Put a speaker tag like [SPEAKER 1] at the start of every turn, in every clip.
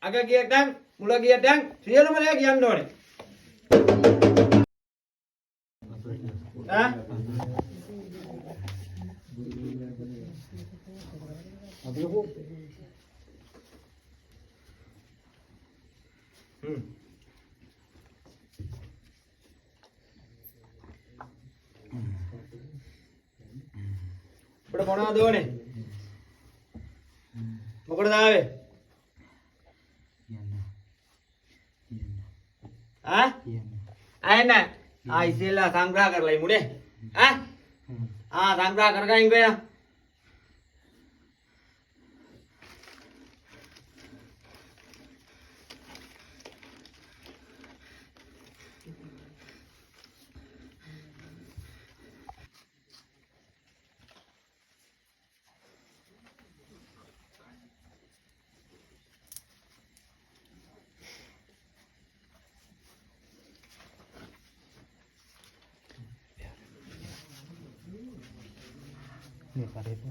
[SPEAKER 1] අග කියටන් මුල කියටන් සියලුම දේ කියන්න ඕනේ. ඈ අපිට මොනවද ඕනේ? මොකටද ආවේ? ආයෙ නෑ. ඉස්සෙල්ලා සංග්‍රහ කරලා ඉමුනේ. සංග්‍රහ කරගන්න ගියා.
[SPEAKER 2] Ini pada itu.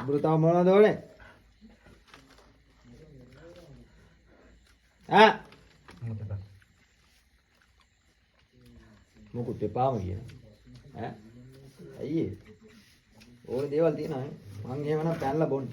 [SPEAKER 1] Beritahu mana dulu nih? මොකුත් එපාම කියන ඇයි ඕනේ දේවල් තියෙනවා මං එහෙමනම් පැනලා බොන්න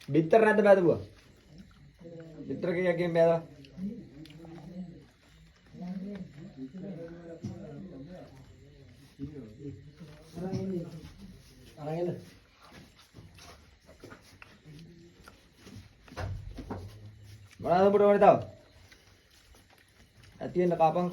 [SPEAKER 1] बिस्तर නැද්ද බෑදුවා बिस्तर කීයකින් බෑදා ආයෙල මොනවද පුර වල තාව ඇති වෙන කාපන්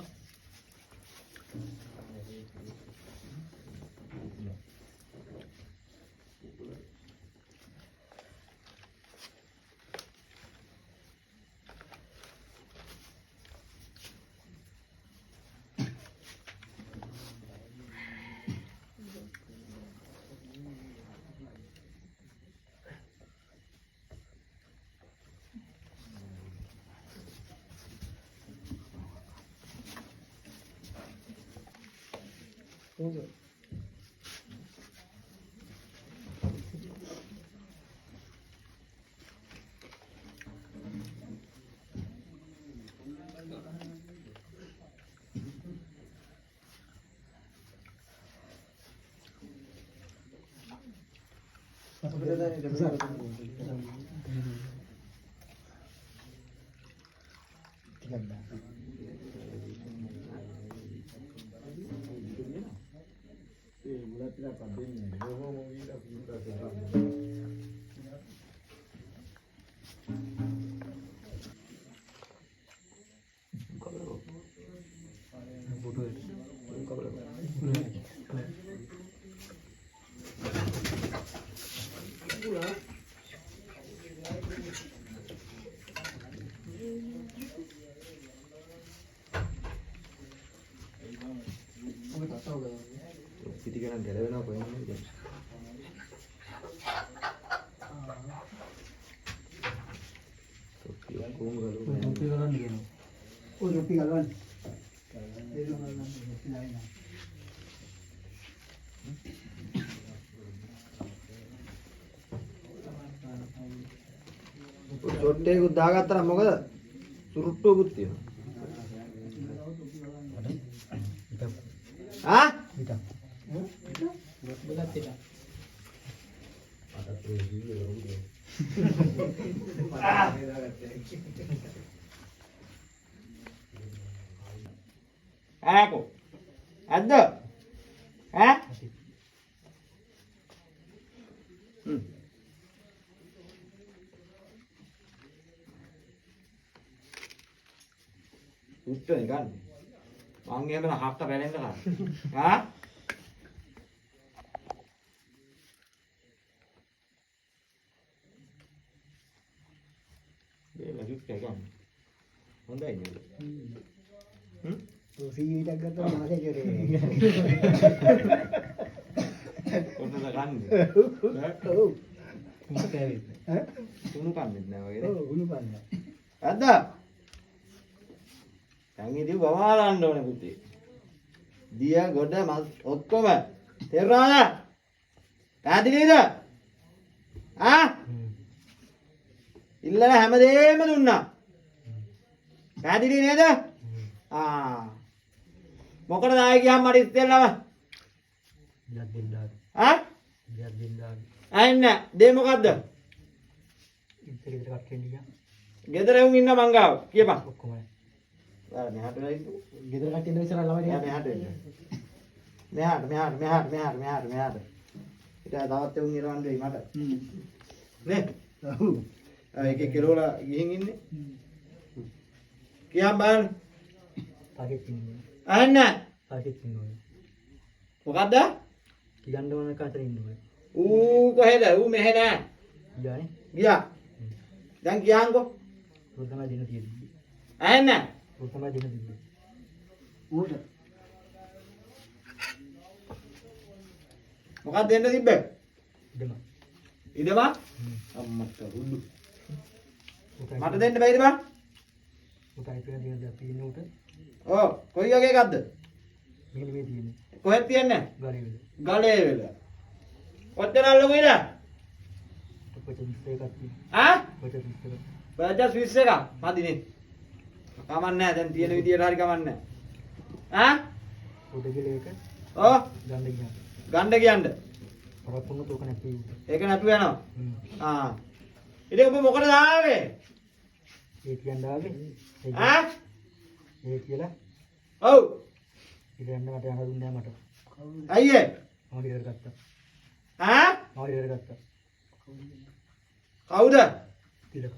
[SPEAKER 1] පිටිකරන් ගැලවෙනවා කොහෙන්ද කොහොම ගලවන්නේ ඔය රොටි ගලවන්නේ ඒක ගලවන්නේ රොටි නෑ
[SPEAKER 2] ෂොට් එකකුත් දාගත්තා නම් මොකද? සුරුට්ටුවකුත් තියෙනවා. ආ?
[SPEAKER 1] Kita. Belat tidak.
[SPEAKER 2] Aku. Ada. Hah? Udah nih kan. Mangnya mana hak tak belen kan? Hah? Dia lagi kayak kan. Honda ini.
[SPEAKER 1] Sih kita kata masih jadi.
[SPEAKER 2] Honda kan.
[SPEAKER 1] Oh. Mungkin.
[SPEAKER 2] Tunu kan nih.
[SPEAKER 1] Oh, lupa.
[SPEAKER 2] Ada. Yang ini bawalan dong putih. Dia goda mas ඔක්කොම තේරුණාද? පැහැදිලිද? ආ? ඉල්ලන හැමදේම දුන්නා. පැහැදිලි නේද? ආ. මොකටද ආයේ ගියාම මට ඉස්සෙල්ලාම?
[SPEAKER 1] Biar dendam.
[SPEAKER 2] ආ?
[SPEAKER 1] Biar dendam.
[SPEAKER 2] අයින්න දේ මොකද්ද?
[SPEAKER 1] Itu kita kakek dia.
[SPEAKER 2] ගෙදර එවුන් ඉන්න මං ගාව. කියපන්.
[SPEAKER 1] ඔක්කොම.
[SPEAKER 2] මෙහාට වෙලා ඉන්න.
[SPEAKER 1] ගෙදර කට්ටිය ඉන්න ඉස්සරහ ළමයි
[SPEAKER 2] මෙහාට එන්න. මෙහාට. ඊට තවත් එවුන් ඉරවන්න වෙයි මට. නේ?
[SPEAKER 1] Tahu.
[SPEAKER 2] එකේ කෙරවලා ගිහින් ඉන්නේ. කියම් බලන්න.
[SPEAKER 1] Pakai ini.
[SPEAKER 2] අහන්න.
[SPEAKER 1] Pakai ini.
[SPEAKER 2] මොකද්ද?
[SPEAKER 1] Yang dua nak kata ini.
[SPEAKER 2] ඌ කොහෙද? ඌ මෙහෙ නෑ.
[SPEAKER 1] Iya ni.
[SPEAKER 2] ගියා. දැන් ගියාන්කෝ.
[SPEAKER 1] Pertama dia dia.
[SPEAKER 2] අහන්න.
[SPEAKER 1] Pertama dia dia. Udah.
[SPEAKER 2] මොකක්ද දෙන්න තිබ්බේ?
[SPEAKER 1] Dema.
[SPEAKER 2] ඉදම? අම්මට හුදු.
[SPEAKER 1] Udah.
[SPEAKER 2] මට දෙන්න බැයිද බං?
[SPEAKER 1] Udah itu dia dia pilih udah.
[SPEAKER 2] ඔව්. කොයි වගේ එකක්ද?
[SPEAKER 1] Pilih dia ni.
[SPEAKER 2] කොහෙද තියන්නේ?
[SPEAKER 1] Gali dia.
[SPEAKER 2] ගලේ වෙල. ඔච්චර ලොකුයිද?
[SPEAKER 1] Baca bisa kati.
[SPEAKER 2] ආ?
[SPEAKER 1] Baca bisa.
[SPEAKER 2] බජාජ් ස්විස් එක මදිනේ. කමන්නේ දැන් තියෙන විදියට හරි කමන්නේ. ආ?
[SPEAKER 1] Udah gile kan?
[SPEAKER 2] ඔව්.
[SPEAKER 1] Gandengnya.
[SPEAKER 2] ගණ්ඩ කියන්න.
[SPEAKER 1] Orang pun tu kan aku.
[SPEAKER 2] ඒක නැතුව යනවා. ආ. ඉතින් ඔබ මොකටද ආවේ?
[SPEAKER 1] Ikan dah habis.
[SPEAKER 2] ආ?
[SPEAKER 1] Ikan.
[SPEAKER 2] ඔව්.
[SPEAKER 1] Ikan dah ada yang harus nama tu.
[SPEAKER 2] අයියේ.
[SPEAKER 1] Mau dia kata.
[SPEAKER 2] ආ?
[SPEAKER 1] Mau dia kata.
[SPEAKER 2] කවුද?
[SPEAKER 1] Tidak.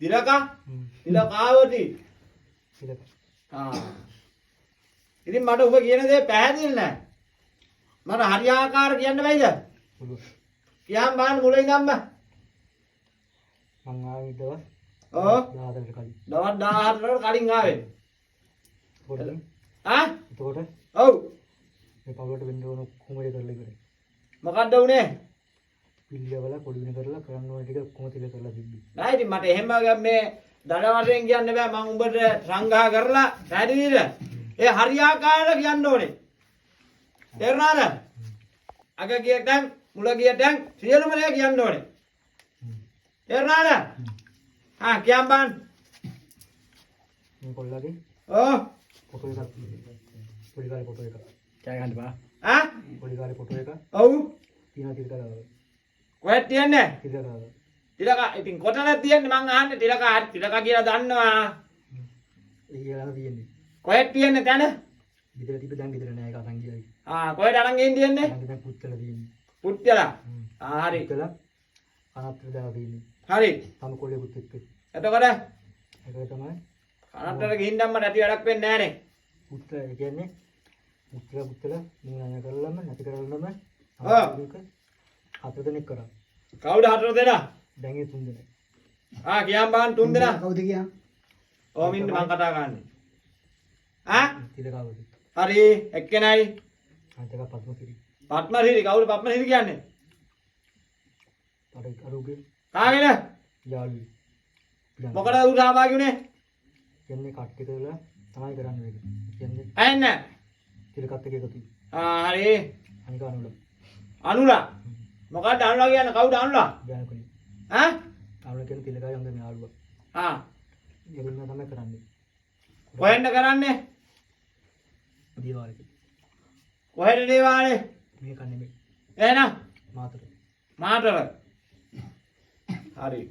[SPEAKER 2] දිලක? දිලක ආවටි.
[SPEAKER 1] Tidak.
[SPEAKER 2] ආ. ඉතින් මට ඔබ කියන දේ පැහැදිලි නැහැ. මට හරියාකාර කියන්න බැයිද?
[SPEAKER 1] Belum.
[SPEAKER 2] කියම් බලන්න මුලින් ඉඳන්ම.
[SPEAKER 1] Mangai dah.
[SPEAKER 2] ඔව්.
[SPEAKER 1] Dah ada kali.
[SPEAKER 2] දවස් 14කට කලින් ආවේ.
[SPEAKER 1] Bodoh.
[SPEAKER 2] ආ?
[SPEAKER 1] Itu bodoh.
[SPEAKER 2] ඔව්.
[SPEAKER 1] මේ පවුලට වෙන්න ඕන කොහොමද කරලා ඉවරයි.
[SPEAKER 2] මොකක්ද උනේ?
[SPEAKER 1] පිළියවල පොඩි වෙන කරලා කරන්න ඕන ටික කොහොමද කරලා තිබ්බේ.
[SPEAKER 2] නෑ ඉතින් මට එහෙම මේ දඩ වශයෙන් කියන්න බෑ මම උඹට සංග්‍රහ කරලා පැහැදිලිද? ඒ හරියාකාරව කියන්න ඕනේ. තේරුණාද? අග ගිය තැන් මුල ගිය තැන් සියලුම දේ කියන්න ඕනේ. තේරුණාද? ආ කියම් බං.
[SPEAKER 1] මේ කොල්ලගේ
[SPEAKER 2] ඔව්.
[SPEAKER 1] ෆොටෝ එකක් පොඩි කාලේ ෆොටෝ එකක්. කෑ ගන්න බා.
[SPEAKER 2] ආ?
[SPEAKER 1] පොඩි කාලේ ෆොටෝ එකක්
[SPEAKER 2] ඔව්.
[SPEAKER 1] තියනවා තිරකලා.
[SPEAKER 2] කොහෙද තියන්නේ?
[SPEAKER 1] තිරකලා.
[SPEAKER 2] තිලක ඉතින් කොතනද තියන්නේ මං අහන්නේ තිලක කියලා දන්නවා.
[SPEAKER 1] ඒ කියලා තියෙන්නේ.
[SPEAKER 2] කොහෙද තියන්නේ තැන?
[SPEAKER 1] ගෙදර තිබ්බ දැන් ගෙදර නෑ ඒක අරන් ගියා.
[SPEAKER 2] ආ කොහෙද අරන් ගින් තියන්නේ?
[SPEAKER 1] දැන් පුත්තල තියෙන්නේ.
[SPEAKER 2] පුත්‍යලා. ආ හරි.
[SPEAKER 1] පුත්තල අනත්තර දාලා තියෙන්නේ.
[SPEAKER 2] හරි.
[SPEAKER 1] තම කොල්ලේ පුත් එක්ක.
[SPEAKER 2] එතකොට
[SPEAKER 1] ඒක තමයි
[SPEAKER 2] අනත්තර ගිහින් දැම්ම නැති වැඩක් වෙන්නේ නැහනේ.
[SPEAKER 1] පුත්‍ර ඒ කියන්නේ පුත්තල මූණය කරලම නැති කරලම හතර දෙනෙක් කරා.
[SPEAKER 2] කවුද හතර දෙනා?
[SPEAKER 1] දැන් ඒ තුන් දෙනෙක්.
[SPEAKER 2] ආ කියම් බං තුන් දෙනා.
[SPEAKER 1] කවුද කියන්?
[SPEAKER 2] ඕම ඉන්න මං කතා කරන්නේ. ආ?
[SPEAKER 1] තිරකවද?
[SPEAKER 2] හරි එක්කෙනයි.
[SPEAKER 1] අන්තක පద్මසිරි.
[SPEAKER 2] පත්මසිරි කවුද පත්මසිරි කියන්නේ?
[SPEAKER 1] අරුගේ
[SPEAKER 2] කාගෙන?
[SPEAKER 1] යාළුවෝ.
[SPEAKER 2] මොකටද උ සහභාගී වුනේ?
[SPEAKER 1] කියන්නේ කට්ටි කරලා තමයි කරන්න මේක. කියන්නේ
[SPEAKER 2] ඇන්න.
[SPEAKER 1] තිරකත් එක්ක එකතු.
[SPEAKER 2] ආ හරි.
[SPEAKER 1] අනික අනුල.
[SPEAKER 2] අනුලා. මොකක්ද අනුලා කියන්නේ කවුද අනුලා?
[SPEAKER 1] ගානකුනි.
[SPEAKER 2] ඈ?
[SPEAKER 1] ආවල කියන පිළගා යන්න මේ ආලුව.
[SPEAKER 2] ආ
[SPEAKER 1] ඒගොල්ලෝ තමයි කරන්නේ.
[SPEAKER 2] කොහෙන්ද කරන්නේ?
[SPEAKER 1] දීවාලේ.
[SPEAKER 2] කොහෙද දේවාලේ?
[SPEAKER 1] මේක නෙමෙයි.
[SPEAKER 2] එහෙනම්
[SPEAKER 1] මාතර.
[SPEAKER 2] මාතර. හරි.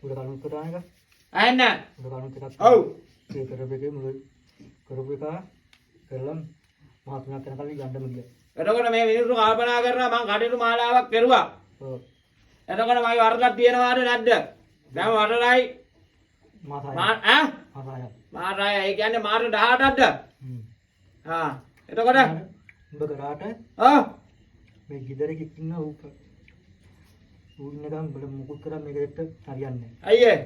[SPEAKER 1] උඩ කණු කරාන එක.
[SPEAKER 2] අයන්න.
[SPEAKER 1] උඩ කණු ටිකක්.
[SPEAKER 2] ඔව්.
[SPEAKER 1] ඒ කරපෙකේ මුල කරපු එක කරලම් මහත්මයා කෙනෙක් කලින් ගන්නම ගියා.
[SPEAKER 2] එතකොට මේ මිනිස්සු කල්පනා කරනවා මං කටයුතු මාලාවක් කරුවා.
[SPEAKER 1] ඔව්.
[SPEAKER 2] එතකොට මගේ වරදක් තියෙනවද නැද්ද? දැන් වරදයි
[SPEAKER 1] මාසාය.
[SPEAKER 2] මාසාය. මාසාය. ඒ කියන්නේ මාස 18ක්ද? ආ. එතකොට
[SPEAKER 1] උඹ කරාට මේ ගිදරෙක ඉන්න ඌ ඉන්න ගමන් උඹට මුකුත් කරා මේකට හරියන්නේ නැහැ.
[SPEAKER 2] අයියේ.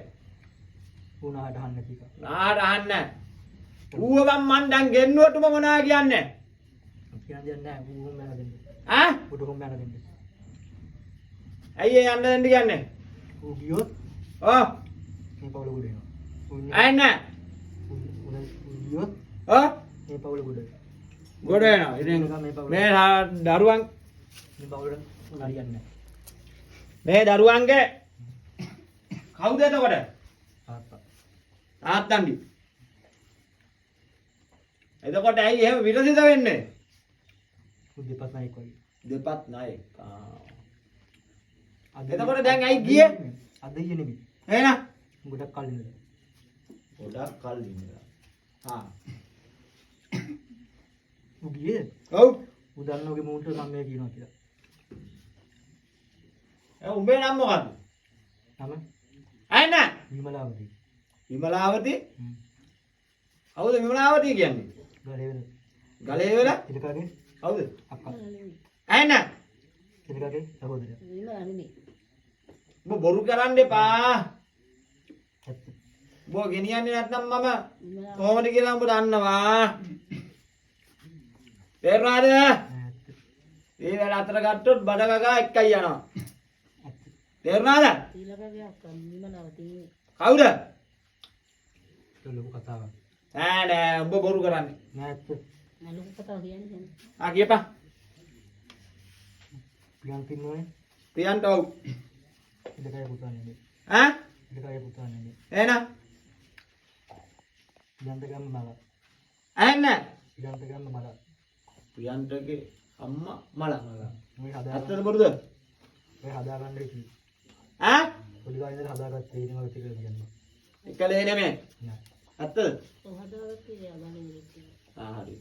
[SPEAKER 1] ඌ නාට අහන්න කීක.
[SPEAKER 2] නාට අහන්න. ඌව මන් දැන් ගෙන්නුවටම මොනවා කියන්නේ?
[SPEAKER 1] කියන්නේ නැහැ ඌ මම යන දෙන්නේ. උඩ කොම් යන දෙන්නේ.
[SPEAKER 2] අයියේ යන්න දෙන්න කියන්නේ.
[SPEAKER 1] ඌ ගියොත් මේ පවුල ගොඩ එනවා.
[SPEAKER 2] අයන්න.
[SPEAKER 1] ඌ ගියොත් මේ පවුල ගොඩ එනවා.
[SPEAKER 2] ගොඩ එනවා. ඉතින් මේ දරුවන්
[SPEAKER 1] මේ පවුලට හරියන්නේ නැහැ.
[SPEAKER 2] මේ දරුවන්ගේ කවුද එතකොට?
[SPEAKER 1] තාත්තා.
[SPEAKER 2] තාත්තන්දි. එතකොට ඇයි එහෙම විරසිත වෙන්නේ?
[SPEAKER 1] ඌ දෙපත් නැහැ කොයි.
[SPEAKER 2] දෙපත් නායක. එතකොට දැන් ඇයි ගියේ?
[SPEAKER 1] අද ඊයේ නෙමෙයි.
[SPEAKER 2] එහෙනම්
[SPEAKER 1] ගොඩක් කල් ඉඳලා.
[SPEAKER 2] ගොඩක් කල් ඉඳලා.
[SPEAKER 1] ඌ ගියේ.
[SPEAKER 2] ඔව්.
[SPEAKER 1] ඌ දන්නවගේ මූන්ට මම මේ කියනවා කියලා.
[SPEAKER 2] උඹේ නම මොකද්ද?
[SPEAKER 1] නම
[SPEAKER 2] අයන්න.
[SPEAKER 1] විමලාවති.
[SPEAKER 2] විමලාවති? කවුද විමලාවති කියන්නේ?
[SPEAKER 1] ගලේවල.
[SPEAKER 2] ගලේවල?
[SPEAKER 1] ඉලකාගේ
[SPEAKER 2] කවුද?
[SPEAKER 1] අක්කා.
[SPEAKER 2] අයන්න.
[SPEAKER 1] ඉලකාගේ සහෝදරය.
[SPEAKER 2] උඹ බොරු කරන්න එපා. උඹ ගෙනියන්නේ නැත්නම් මම කොහොමද කියලා උඹ දන්නවා. තේරුණාද? මේ වෙල අතර ගත්තොත් බඩ ගගා එකයි යනවා. තේරුණාද?
[SPEAKER 3] ඊළඟගේ අක්කා විමලාවති.
[SPEAKER 2] කවුද?
[SPEAKER 1] ලොකු කතාවක්.
[SPEAKER 2] නෑ උඹ බොරු කරන්නේ.
[SPEAKER 1] නෑ ඇත්ත.
[SPEAKER 3] ලොකු කතාව කියන්නේ.
[SPEAKER 2] කියපන්.
[SPEAKER 1] පියන් පින්නෝනේ.
[SPEAKER 2] පියන්ට ඔව්.
[SPEAKER 1] ඉලකාගේ පුතා නෙමෙයි. ඉලකාගේ පුතා නෙමෙයි.
[SPEAKER 2] එහෙනම්
[SPEAKER 1] පියන්ට ගන්න මල.
[SPEAKER 2] අයන්න.
[SPEAKER 1] පියන්ට ගන්න මල.
[SPEAKER 2] පියන්ටගේ අම්මා මල.
[SPEAKER 1] මේ හදා
[SPEAKER 2] ඇත්තද බොරුද?
[SPEAKER 1] ඔය හදා ගන්න ඉති. පොඩි කාලේ ඉඳලා හදාගත්ත ඒනම ටික කියනවා.
[SPEAKER 2] එකලේ නෙමෙයි.
[SPEAKER 1] නෑ.
[SPEAKER 2] ඇත්තද?
[SPEAKER 3] ඔව් හදාගත්තේ යාගන්නේ ඉන්නේ.
[SPEAKER 2] හරි.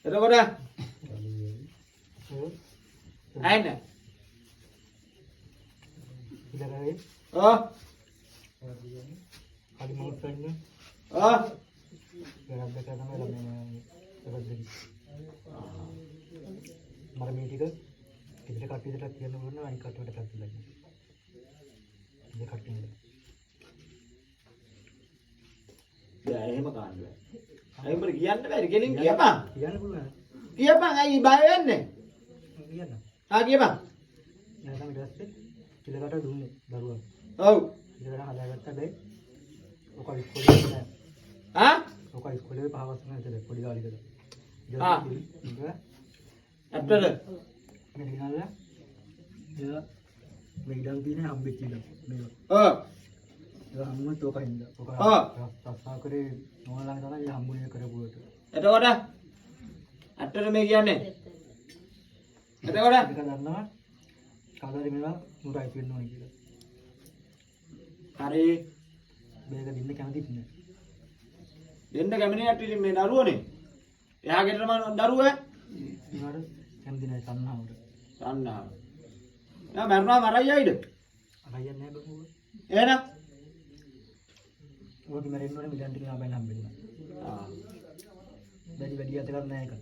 [SPEAKER 2] එතකොට අයන්න.
[SPEAKER 1] ඉලකාගේ කඩි මොකක්ද ඉන්නේ? වැරද්ද කරනවා ළමයි වැරද්ද. මර මේ ටික ඉතින් කට්ටියට කියන්න ඕන අනිත් කට්ටියට පැත්තලා කියන්න. ඉතින් කට්ටියට.
[SPEAKER 2] දැන් එහෙම කාන්න බෑ. අයි උඹට කියන්න බැරි කෙලින් කියපන්.
[SPEAKER 1] කියන්න පුළුවන්.
[SPEAKER 2] කියපන් අයි බය වෙන්නේ.
[SPEAKER 1] කියන්න.
[SPEAKER 2] කියපන්.
[SPEAKER 1] දැන් තමයි දැස්සේ ඉලකට දුන්නේ දරුවා.
[SPEAKER 2] ඔව්.
[SPEAKER 1] ඉලකට හදාගත්ත බෑ. ඔක ඉස්කෝලේ නෑ. ඔක ඉස්කෝලේ පහවස් නැතද පොඩි කාලෙකද.
[SPEAKER 2] ඇත්තද?
[SPEAKER 1] මේ දිනවල මේ ඉඩම් තියෙන හම්බෙච්ච ඉඩම් මේක. ඒක හම්බුනේ තෝකින්ද. ඔක රස්සා කරේ මොනවාලා තමයි හම්බුනේ කරපුවට.
[SPEAKER 2] එතකොට ඇත්තද මේ කියන්නේ? එතකොට
[SPEAKER 1] ඒක දන්නවා කවදාද මේවා මුරයි වෙන්න ඕනේ කියලා.
[SPEAKER 2] හරි.
[SPEAKER 1] මේක දෙන්න කැමතිත් නෑ.
[SPEAKER 2] දෙන්න කැමති නැති මේ දරුවනේ. එයාගේ තමයි දරුවා.
[SPEAKER 1] ඒවට කැමති නෑ තණ්හාවට.
[SPEAKER 2] තණ්හාව. නෑ මරනවා මරයියිද?
[SPEAKER 1] අරයන් නෑ බබුව.
[SPEAKER 2] එහෙනම්
[SPEAKER 1] ඕක මරෙන්න ඕනේ මිලන් ටික ආපෙන් හම්බෙන්න. වැඩි අත ගන්න නෑ ඒක.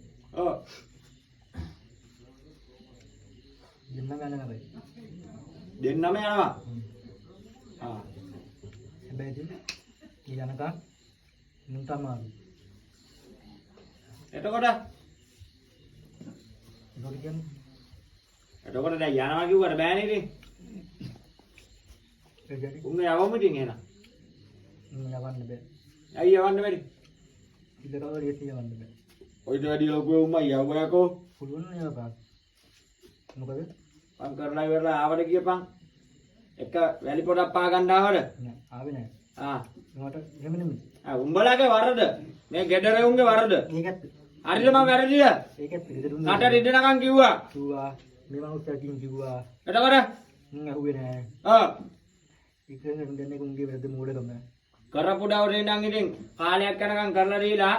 [SPEAKER 1] දෙන්නම යනවා බයි.
[SPEAKER 2] දෙන්නම යනවා.
[SPEAKER 1] හැබැයි ඉතින් යනකම් මුන් තමයි.
[SPEAKER 2] එතකොට
[SPEAKER 1] ඒක කියන්නේ
[SPEAKER 2] එතකොට දැන් යනවා කිව්වට බෑනේ ඉතින්.
[SPEAKER 1] ඒ කියන්නේ
[SPEAKER 2] උන් යවමු ඉතින් එහෙනම්.
[SPEAKER 1] යවන්න බෑ.
[SPEAKER 2] ඇයි යවන්න බැරි?
[SPEAKER 1] ඉලකවල ඒසි යවන්න බෑ.
[SPEAKER 2] ඔයිට වැඩි ලොකු උම්මයි යවයකෝ.
[SPEAKER 1] පුළුවන් නේ යවපන්. මොකද?
[SPEAKER 2] පන් කරලා ඉවරලා ආවට කියපන්. එක වැලි පොඩක් පා ගන්න ආවද?
[SPEAKER 1] නෑ ආවේ නෑ.
[SPEAKER 2] ආ.
[SPEAKER 1] මට එහෙම නෙමෙයි.
[SPEAKER 2] උඹලගේ වරද. මේ ගෙදර උන්ගේ වරද.
[SPEAKER 1] ඒකත්
[SPEAKER 2] හරිද මම වැරදිද?
[SPEAKER 1] ඒකත් ගෙදරුන්
[SPEAKER 2] කට රිදෙනකම් කිව්වා.
[SPEAKER 1] කිව්වා මේ මනුස්සයා කිව්වා.
[SPEAKER 2] එතකොට
[SPEAKER 1] මම අහුවේ නෑ.
[SPEAKER 2] ආ.
[SPEAKER 1] ඉතින් දෙන්නේ උන්ගේ වැරද්ද මෝඩකම.
[SPEAKER 2] කරපු දවසේ ඉඳන් ඉතින් කාලයක් යනකම් කරලා දීලා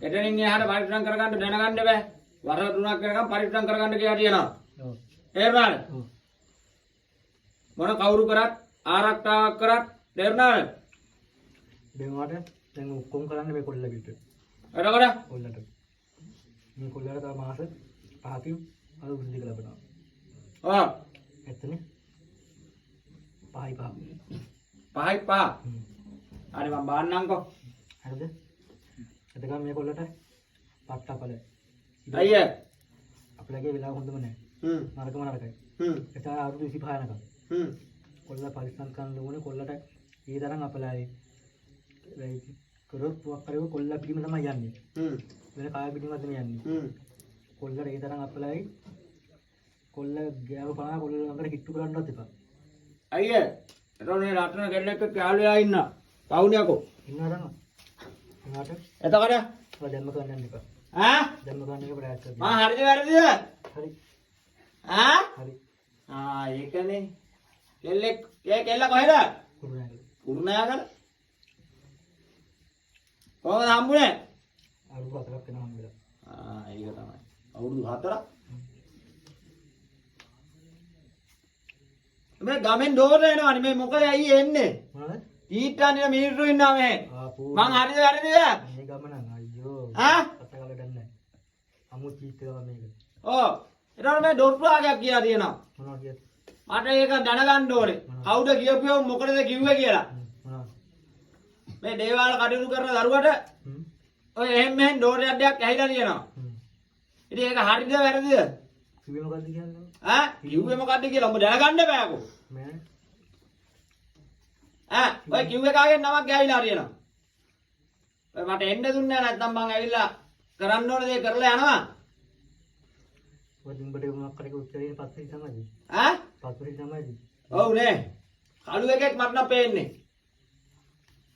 [SPEAKER 2] එතනින් එහාට පරිස්සම් කරගන්න දැනගන්න බෑ. වර තුනක් වෙනකම් පරිස්සම් කරගන්න කියලා තියෙනවා.
[SPEAKER 1] ඔව්.
[SPEAKER 2] තේරුණාද?
[SPEAKER 1] ඔව්.
[SPEAKER 2] මොන කවුරු කරත් ආරක්ෂාවක් කරත් තේරුණාද?
[SPEAKER 1] දෙමාට දැන් ඔක්කොම කරන්න මේ කොල්ලගෙට.
[SPEAKER 2] එතකොට
[SPEAKER 1] කොල්ලට. මේ කොල්ලට තව මාස 5කින් අර උරුදි ලැබෙනවා.
[SPEAKER 2] ඔව්.
[SPEAKER 1] එතන 5යි 5.
[SPEAKER 2] 5යි 5. හරි මම බාන්නම්කෝ.
[SPEAKER 1] හරිද? එතකම් මේ කොල්ලට පට්ටපල.
[SPEAKER 2] අයියේ.
[SPEAKER 1] අපලගේ වෙලාව හොඳම නැහැ. නරකම නරකයි. එතන අවුරුදු 25 යනකම්. කොල්ල පරිස්සම් කරන්න ඕනේ කොල්ලට ඒ තරම් අපලයි. වෙයි කරොත් පුවක් කරේ කොල්ල පිටිම තමයි යන්නේ. වෙන කාය පිටිමත් නෙමෙයි යන්නේ. කොල්ලට ඒ තරම් අපලයි. කොල්ල ගෑව පාන කොල්ල ළඟට කිට්ටු කරන්නවත් එපා.
[SPEAKER 2] අයියේ. එතකොට මේ රටන කෙල්ලෙක් යාළු වෙලා ඉන්න. පවුනියකෝ.
[SPEAKER 1] ඉන්නවද? එනවාට
[SPEAKER 2] එතකොට
[SPEAKER 1] ඔය දැම්ම ගන්න යන්න එපා.
[SPEAKER 2] ඈ?
[SPEAKER 1] දැම්ම ගන්න එක ප්‍රයත්න කරන්න.
[SPEAKER 2] මා හරිද වැරදිද?
[SPEAKER 1] හරි.
[SPEAKER 2] ඈ?
[SPEAKER 1] හරි.
[SPEAKER 2] ඒකනේ. කෙල්ලෙක් කෙල්ල කොහෙද?
[SPEAKER 1] කුරුණෑගල.
[SPEAKER 2] කුරුණෑගල. කොහොමද හම්බුනේ?
[SPEAKER 1] අවුරුදු 4ක් වෙනවා හම්බෙලා.
[SPEAKER 2] ඒක තමයි. අවුරුදු 4ක්. මේ ගමෙන් ඩෝර එනවනේ මේ මොකද ඇයි එන්නේ?
[SPEAKER 1] මොනවද?
[SPEAKER 2] ඊටානේ මිනිස්සු ඉන්නවා මේ.
[SPEAKER 1] ආපෝ.
[SPEAKER 2] මං හරිද වැරදිද?
[SPEAKER 1] මේ ගම නම් අයියෝ.
[SPEAKER 2] ඈ?
[SPEAKER 1] අතකල දන්නේ. අමු චීත් එකව මේක.
[SPEAKER 2] ඔව්. ඊට මේ ඩොට්ටුවාගයක් කියලා තියෙනවා.
[SPEAKER 1] මොනවද කියත්?
[SPEAKER 2] මට ඒක දැනගන්න ඕනේ. කවුද කියපුවා මොකටද කිව්වේ කියලා.
[SPEAKER 1] මොනවද?
[SPEAKER 2] මේ දේවාල කටයුතු කරන දරුවට ඔය එහෙම මෙහෙන් ඩෝරයක් දෙයක් ඇහිලා තියෙනවා. ඉතින් ඒක හරිද වැරදිද?
[SPEAKER 1] කිව්වේ මොකද්ද කියන්නේ?
[SPEAKER 2] ඈ? කිව්වේ මොකද්ද කියලා ඔබ දැනගන්න බෑකෝ.
[SPEAKER 1] මෑ.
[SPEAKER 2] ඔය කිව්වේ කාගෙන් නමක් ගෑවිලා හරියනවා. ඔය මට එන්න දුන්නේ නැත්නම් මං ඇවිල්ලා කරන්න ඕන දේ කරලා යනවා.
[SPEAKER 1] ඔය දින්බඩේ මොකක් කරේ උච්චරින් පස්සේ තමයි.
[SPEAKER 2] ඈ?
[SPEAKER 1] පස්සේ තමයි.
[SPEAKER 2] ඔව් නේ. කළු එකෙක් මට නම් පේන්නේ.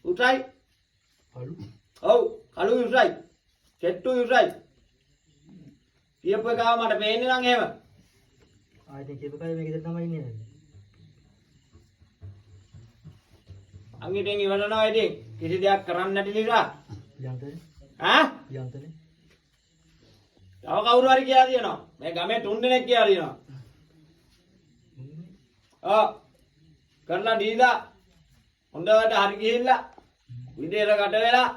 [SPEAKER 2] උසයි.
[SPEAKER 1] කළු.
[SPEAKER 2] ඔව් කළු උසයි. කෙට්ටු උසයි. කියපු එකව මට පේන්නේ නම් එහෙම.
[SPEAKER 1] ආයෙත් කියපකයි මේකද තමයි ඉන්නේ.
[SPEAKER 2] අංගිටෙන් ඉවරනවා ඉතින් කිසි දෙයක් කරන්න නැති නිසා.
[SPEAKER 1] යන්තනේ.
[SPEAKER 2] ඈ?
[SPEAKER 1] යන්තනේ.
[SPEAKER 2] තව කවුරු හරි කියලා තියෙනවා. මේ ගමේ 3 දෙනෙක් කියලා තියෙනවා. කරලා දීලා හොඳට හරි ගිහිල්ලා විදේට වෙලා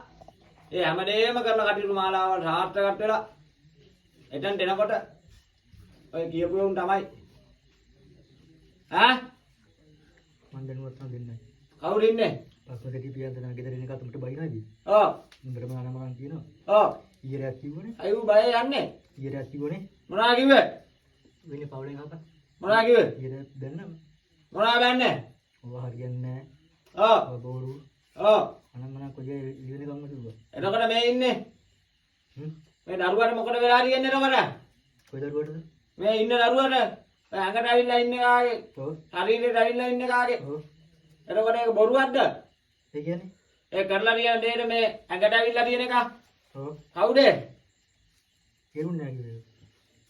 [SPEAKER 2] ඒ හැමදේම කරන කටයුතු මාලාවල් සාර්ථකත් වෙලා එතනට එනකොට ඔය කියපු උන් තමයි ඈ
[SPEAKER 1] මන් දැනුවත් නම් දෙන්නේ.
[SPEAKER 2] කවුරු ඉන්නේ?
[SPEAKER 1] පස්සේ දෙටි පියන් දෙනා ගෙදර ඉන්න කතුමට බයිනයිද?
[SPEAKER 2] ඔව්
[SPEAKER 1] උඹට මම කියනවා.
[SPEAKER 2] ඔව්
[SPEAKER 1] ඊයේ රැත් කිව්වනේ.
[SPEAKER 2] අයු බය යන්නේ
[SPEAKER 1] ඊයේ රැත් කිව්වනේ.
[SPEAKER 2] මොනවා කිව්වේ?
[SPEAKER 1] වෙන්නේ පවුලෙන් හපා.
[SPEAKER 2] මොනවා කිව්වේ?
[SPEAKER 1] ඊයේ රැත් දැන්නම.
[SPEAKER 2] මොනවා බෑන්නේ?
[SPEAKER 1] ඔව හරියන්නේ නැහැ.
[SPEAKER 2] ඔව්
[SPEAKER 1] ඔය බෝරු.
[SPEAKER 2] ඔව්
[SPEAKER 1] අනම්මන කොජේ ඉවෙන කම්ම කිව්වා.
[SPEAKER 2] එතකොට මේ ඉන්නේ මේ දරුවාට මොකද වෙලා තියෙන්නේ එතකොට?
[SPEAKER 1] කොයි දරුවටද?
[SPEAKER 2] මේ ඉන්න දරුවාට ඇඟට ඇවිල්ලා ඉන්නේ කාගේ?
[SPEAKER 1] ඔව්.
[SPEAKER 2] ශරීරයට ඇවිල්ලා ඉන්නේ කාගේ?
[SPEAKER 1] ඔව්.
[SPEAKER 2] එතකොට ඒක බොරුවක්ද?
[SPEAKER 1] ඒ කියන්නේ?
[SPEAKER 2] ඒ කරලා තියෙන දෙයට මේ ඇඟට ඇවිල්ලා තියෙන එක
[SPEAKER 1] ඔව්.
[SPEAKER 2] කවුද?
[SPEAKER 1] කෙරුන්නේ නැහැ කිව්වේ.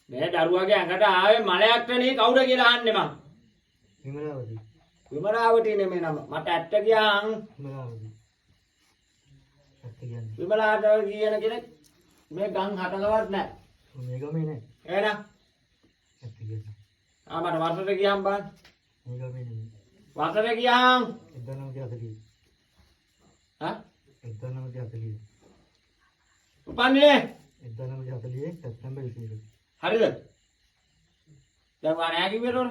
[SPEAKER 2] මේ දරුවාගේ ඇඟට ආවේ මලයක් නෙවෙයි කවුද කියලා අහන්නේ මං.
[SPEAKER 1] විමලාවදී.
[SPEAKER 2] විමලාවටි නෙමෙයි නම. මට ඇත්ත කියන්
[SPEAKER 1] විමලාවදී. ඇත්ත කියන්නේ.
[SPEAKER 2] විමලාට කියන කෙනෙක් මේ ගම් හටකවත් නැහැ.
[SPEAKER 1] මේ ගමේ නෑ.
[SPEAKER 2] එහෙනම්
[SPEAKER 1] ඇත්ත කියන්නේ.
[SPEAKER 2] මට වසරට ගියම් බං.
[SPEAKER 1] මේ ගමේ නෙමෙයි.
[SPEAKER 2] වසරට ගියම්
[SPEAKER 1] 1940.
[SPEAKER 2] හා
[SPEAKER 1] 1940.
[SPEAKER 2] උපන්නේ
[SPEAKER 1] 1940 සැප්තැම්බර් 21.
[SPEAKER 2] හරිද? දැන් වා නෑ කිව්වේ නෝන.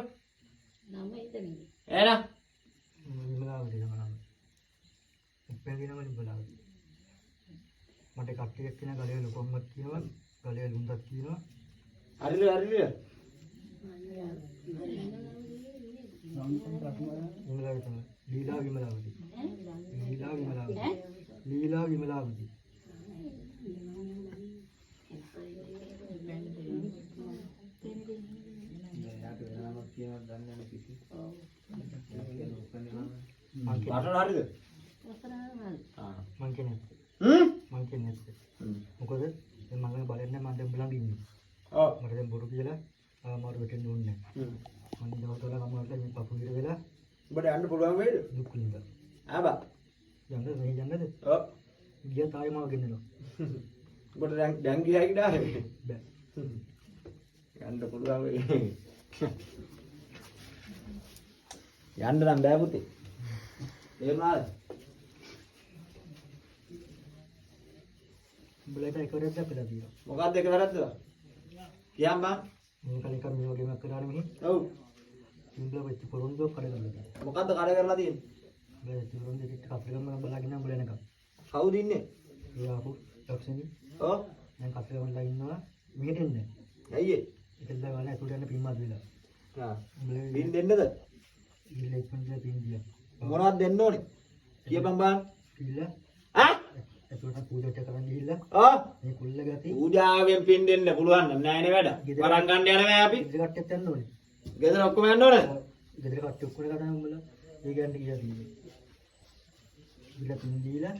[SPEAKER 3] නම එතනදී.
[SPEAKER 2] එහෙනම්
[SPEAKER 1] විමලාවදී නම. උපෙන්දී නම විමලාවදී. මට කට්ටියක් කියන ගලේ ලොකම්මත් කියනවා ගලේ ලුන්දක් කියනවා.
[SPEAKER 2] හරිද හරිද?
[SPEAKER 1] විමලාවදී තමයි. ලීලා විමලාවදී. ලීලා විමලාවදී. ලීලා විමලාවදී. මං කියන්නේ
[SPEAKER 2] වටර හරිද?
[SPEAKER 3] වසරාවල්.
[SPEAKER 2] ආ.
[SPEAKER 1] මං කියන්නේ මං කියන්නේ මොකද දැන් මම බලන්නේ මම දැන් උඹලඟ ඉන්නේ.
[SPEAKER 2] ඔව්.
[SPEAKER 1] මට දැන් බොරු කියලා මාරු වෙටෙන්න ඕනේ නැහැ. මම දවස්වල ගමනට මේ පපු විතර වෙලා
[SPEAKER 2] උඹට යන්න පුළුවන් වෙයිද?
[SPEAKER 1] දුක් විඳා.
[SPEAKER 2] ආබා.
[SPEAKER 1] යන්නද මේ යන්නද?
[SPEAKER 2] ඔව්.
[SPEAKER 1] ගියා තායි මාව ගෙන්නනවා.
[SPEAKER 2] උඹට දැන් ගියා කිඩා
[SPEAKER 1] බෑ.
[SPEAKER 2] යන්න පුළුවන් වෙයි. යන්න නම් බෑ පුතේ. තේරුණාද?
[SPEAKER 1] උඹලට එකවරක් දැක්කලා තියෙනවා.
[SPEAKER 2] මොකක්ද එක වැරද්දද? කියන්න බං.
[SPEAKER 1] මේ කලින් කර මේ වගේම කරානේ මෙහි.
[SPEAKER 2] ඔව්.
[SPEAKER 1] උඹලා වෙච්ච පොරොන්දු කඩ කරලා.
[SPEAKER 2] මොකද්ද කඩ කරලා තියෙන්නේ?
[SPEAKER 1] උඹලා පොරොන්දු දෙකට කප්පලගම බලාගෙන උඹලා එනකම්.
[SPEAKER 2] කවුද ඉන්නේ?
[SPEAKER 1] ඒ ආපු ලක්ෂණි
[SPEAKER 2] ඔව්.
[SPEAKER 1] දැන් කප්පලගමලා ඉන්නවා. මෙහෙට එන්නේ.
[SPEAKER 2] ඇයි ඒ?
[SPEAKER 1] ඒකල්ල ගාන ඇතුළට යන පින්මත් වෙලා.
[SPEAKER 2] ආ.
[SPEAKER 1] උඹලා
[SPEAKER 2] බින් දෙන්නද?
[SPEAKER 1] ඉල්ල ඉක්මනට පින් දියා.
[SPEAKER 2] මොනවද දෙන්න ඕනේ? කියපන් බං.
[SPEAKER 1] ඉල්ල
[SPEAKER 2] ඈ?
[SPEAKER 1] ඇතුළට පූජා කරන්න ගිහිල්ලා
[SPEAKER 2] ඔව්.
[SPEAKER 1] මේ කුල්ල ගති
[SPEAKER 2] පූජාවෙන් පින් දෙන්න පුළුවන් නම් නෑනේ වැඩ. වරන් ගන්න යනවා අපි.
[SPEAKER 1] ගෙදර කට්ටියත් යන්න ඕනේ.
[SPEAKER 2] ගෙදර ඔක්කොම යන්න ඕනේ.
[SPEAKER 1] ගෙදර කට්ටිය ඔක්කොම ගන්න උඹලා ඒ ගන්න කියලා තියෙන්නේ. ඉල්ල පින් දීලා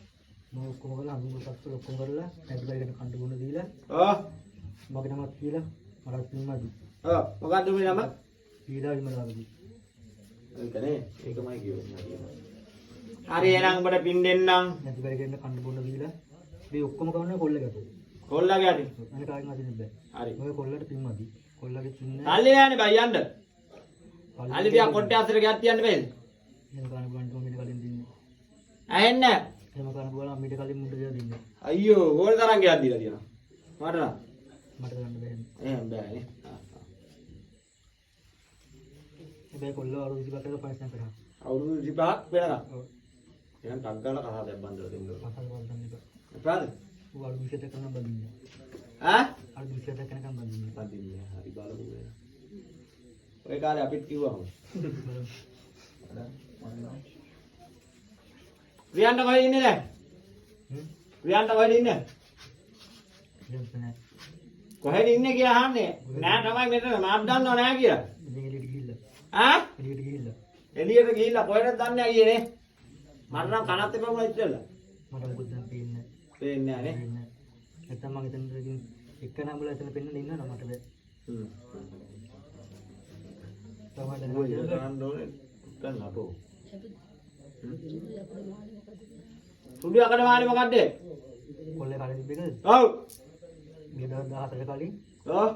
[SPEAKER 1] මම ඔක්කොම කරලා අඳුම සත්තු ඔක්කොම කරලා ඇතුළට කණ්ඩ බොන දීලා
[SPEAKER 2] ඔව්.
[SPEAKER 1] මගේ නමත් කියලා මරත් පින්මදි.
[SPEAKER 2] ඔව්. මොකද්ද මේ නම?
[SPEAKER 1] ඊළා විමලාවදී.
[SPEAKER 2] ඒකනේ. ඒකමයි කියන්නේ. හරි එහෙනම් උඹට පින් දෙන්නම්.
[SPEAKER 1] නැති බැරිගෙන කණ්ඩ බොන දීලා මේ ඔක්කොම කරන්නේ කොල්ල ගැතු.
[SPEAKER 2] කොල්ලගේ අතින්.
[SPEAKER 1] අනේ කාගෙන් අදින්න බෑ.
[SPEAKER 2] හරි.
[SPEAKER 1] ඔය කොල්ලට පින්මදි. කොල්ලගේ චුන්නේ
[SPEAKER 2] තල්ලි නෑනේ බයි යන්න. අලි පියා කොට්ටේ අතර ගියත් තියන්න බෑද?
[SPEAKER 1] එහෙම ගන්න බලන්න කොහොමද කලින් දින්නේ.
[SPEAKER 2] ඇහෙන්නේ නැහැ.
[SPEAKER 1] එහෙම ගන්න බලන්න අපිට කලින් මුඩ දෙලා දින්නේ.
[SPEAKER 2] අයියෝ ඕන තරම් ගියක් දීලා තියෙනවා. මට නම්.
[SPEAKER 1] මට ගන්න බෑ.
[SPEAKER 2] එහෙම බෑනේ.
[SPEAKER 1] හැබැයි කොල්ල අවුරුදු 25කට පයිසම් කරා.
[SPEAKER 2] අවුරුදු 25ක් වෙනකම්.
[SPEAKER 1] ඔව්.
[SPEAKER 2] එහෙනම් ටක් ගාලා කහා දැන් බන්දලා දෙන්න ඕන.
[SPEAKER 1] මසල් වල ගන්න එක.
[SPEAKER 2] එපාද?
[SPEAKER 1] ඌ අවුරුදු 20කට කරන බඳින්නේ.
[SPEAKER 2] ඈ?
[SPEAKER 1] අවුරුදු 20කට කරනකම් බඳින්නේ.
[SPEAKER 2] බන්දින්නේ හරි බලමු වෙන. ඔය කාලේ අපිත් කිව්වම. ප්‍රියන්ට කොහෙද ඉන්නේ දැන්? ප්‍රියන්ට කොහෙද ඉන්නේ?
[SPEAKER 1] යන්නේ.
[SPEAKER 2] කොහෙද ඉන්නේ කියලා අහන්නේ. නෑ තමයි මෙතන මාත් දන්නව නෑ කියලා.
[SPEAKER 1] ඉතින් එළියට ගිහිල්ලා.
[SPEAKER 2] ඈ?
[SPEAKER 1] එළියට ගිහිල්ලා.
[SPEAKER 2] එළියට ගිහිල්ලා කොහෙද දන්නේ අයියේ නේ? මට නම් කනත් එපා මොකද ඉතින්ලා.
[SPEAKER 1] මට මොකද දැන් පේන්නේ.
[SPEAKER 2] පේන්නේ නෑ නේ.
[SPEAKER 1] පේන්නේ. නැත්තම් මම එතන ඉතින් එක නම්බල එතන පෙන්නන්න ඉන්නවා මට බෑ.
[SPEAKER 2] හ්ම්.
[SPEAKER 1] තමයි දැන්
[SPEAKER 2] ඔය ගන්න ඕනේ. දැන් අපෝ. සුඩු යකඩ මාළි මොකද්ද?
[SPEAKER 1] කොල්ලේ කාලේ තිබ්බේකද?
[SPEAKER 2] ඔව්.
[SPEAKER 1] මේ දවස් 14 කලින්
[SPEAKER 2] ඔව්.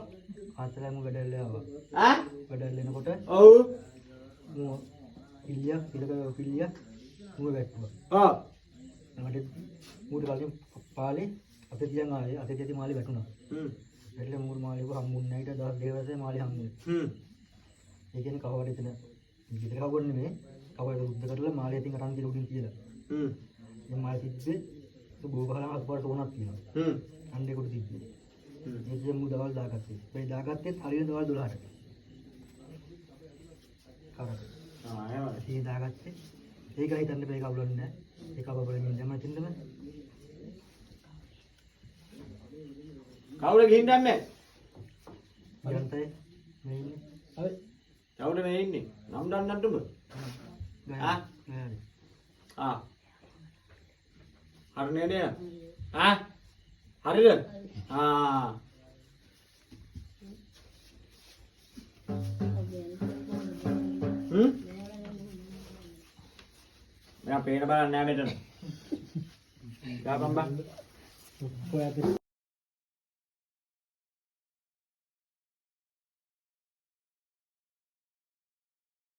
[SPEAKER 1] ආතලම වැඩල්ල ආවා.
[SPEAKER 2] ඈ?
[SPEAKER 1] වැඩල්ල එනකොට
[SPEAKER 2] ඔව්.
[SPEAKER 1] මෝ පිළිය පිළිය මෝ වැටුවා.
[SPEAKER 2] ඔව්.
[SPEAKER 1] මට මූට කලින් පාලේ අතේ තියන් ආයේ අතේ තියති මාළි වැටුණා.
[SPEAKER 2] හ්ම්.
[SPEAKER 1] වැටලා මූර මාළිව හම්බුන්නේ නැහැ. ඊට දවස් දෙක පස්සේ මාළි හම්බුනේ.
[SPEAKER 2] හ්ම්.
[SPEAKER 1] ඒ කියන්නේ කවවඩ එතන විතර කවවඩ නෙමෙයි. කවවඩ සුද්ධ කරලා මාළි අතින් අරන් දින උඩින් තියලා.
[SPEAKER 2] හ්ම්.
[SPEAKER 1] මේ මාළි තිබ්බේ බෝ ගහලා අස්පාරට උනක් තියෙනවා.
[SPEAKER 2] හ්ම්.
[SPEAKER 1] අන්නේ කොට තිබ්බේ.
[SPEAKER 2] හ්ම්.
[SPEAKER 1] මේ කිය මූ දවල් දාගත්තේ. මේ දාගත්තේ හරියට දවල් 12ට. කරා.
[SPEAKER 2] ආ එහෙමද?
[SPEAKER 1] ඒ දාගත්තේ. ඒක හිතන්න බෑ කවුරුන්නේ නැහැ. ඒක අපබලමින් ඉඳම තින්දම.
[SPEAKER 2] කවුද ගිහින් දැම්මේ?
[SPEAKER 1] ජනතේ මේ ඉන්නේ. හරි.
[SPEAKER 2] කවුද මේ ඉන්නේ? නම් දන්නත් උඹ? ආ?
[SPEAKER 1] ගෑනි.
[SPEAKER 2] ආ. හරිනේ නේද? ආ? හරිද? ආ. හ්ම්? මෙයා පේන බලන්නේ නැහැ මෙතන. ගාපන් බං.
[SPEAKER 1] කොහේද?